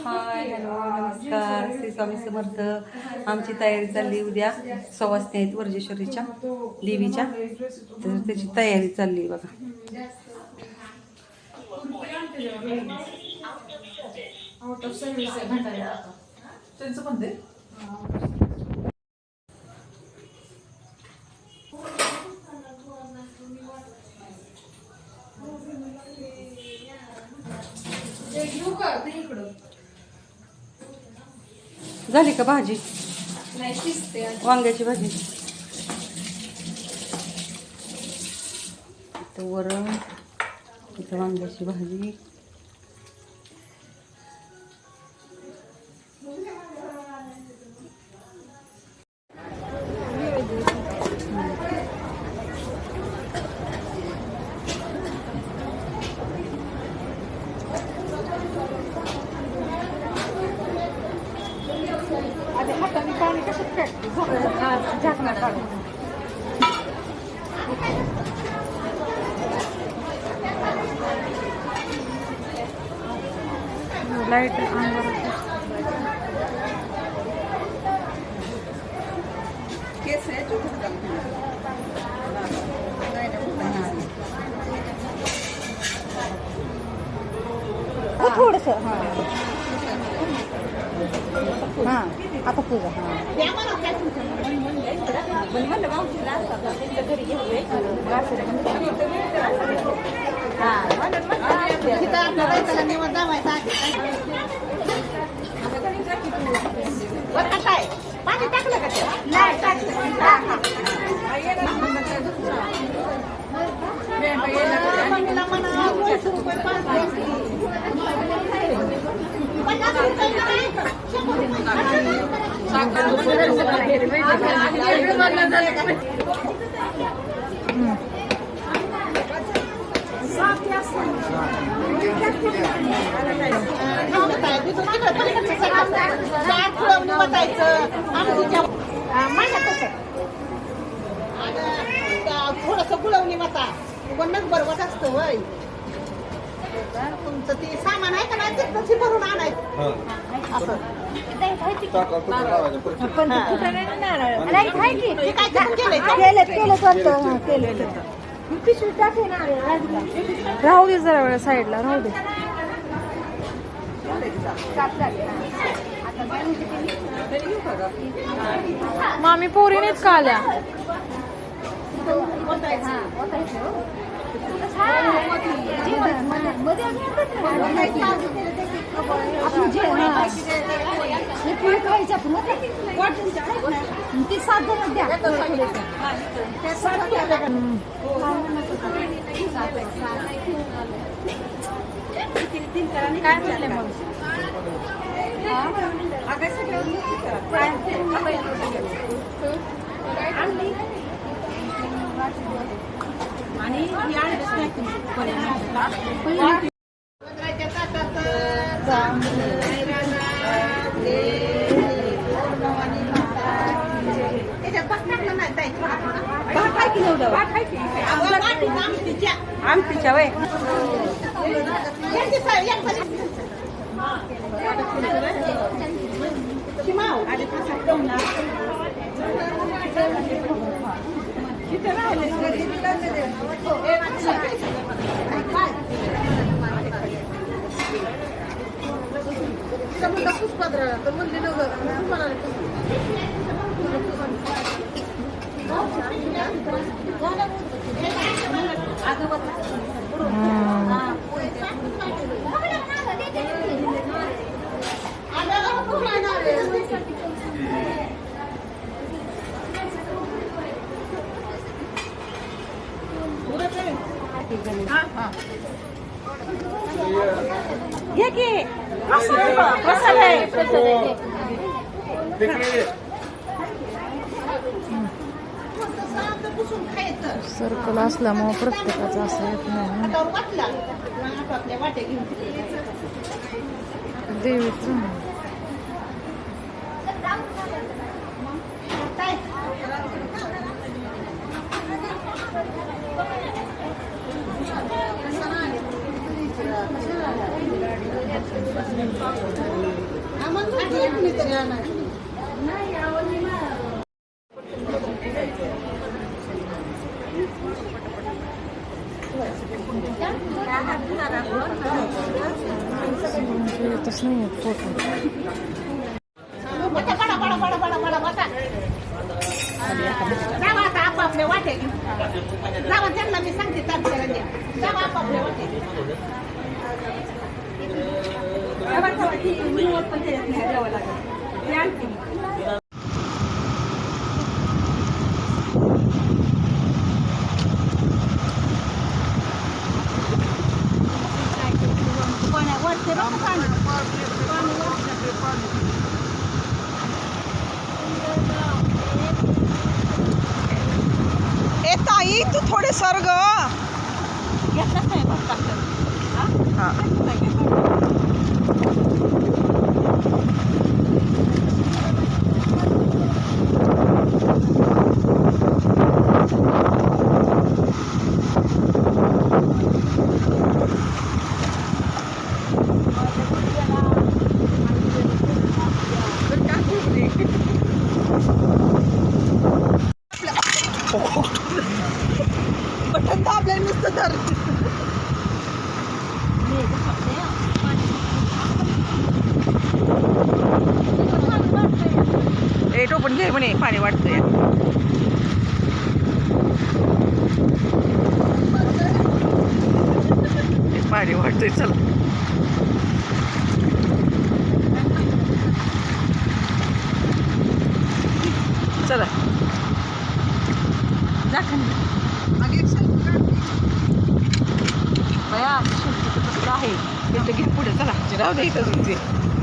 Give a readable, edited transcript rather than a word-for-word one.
हाय, hello, नमस्कार. श्री स्वामी समर्थ. आमची तयारी चालली उद्या सवासणी आहेत वर्जेश्वरीच्या देवीच्या, तर त्याची तयारी चालली बघा. आउट ऑफ सर्व्हिस आहे भंडारा त्यांचं पण ते झाली का भाजी? नाही शिजते वांग्याची भाजी. इथं वरण, इथं वांग्याची भाजी. लाईट थोडस हां आता तुझं पाणी टाकलं का? नाही टाकलं. थोडस गुळवणी मता पण बरोबर असतं वय तुमचं ते सामान आहे का नाही ते भरून आणायचं असं. राहू दे जरा वेळ साईडला राहू दे. मामी पोरीनेच का आल्या? काय झालं मग? आमटीच्या वय सर्कल असल्यामुळे प्रत्येकाचं असं येत नाही. देवीचं येतच नाही फोटो. जावा आता आपापल्या वाटे जावा त्यांना मी सांगते तारखेला द्या जावा आपापल्या वाटे ए ताई तू थोडे सर्ग बटन दाबलंय नुसतं तर ए टोपण घे म्हणे पाणी वाटतंय पाणी वाटतंय चल चला जा बया आहे घे पुढे चला राहू दे इथं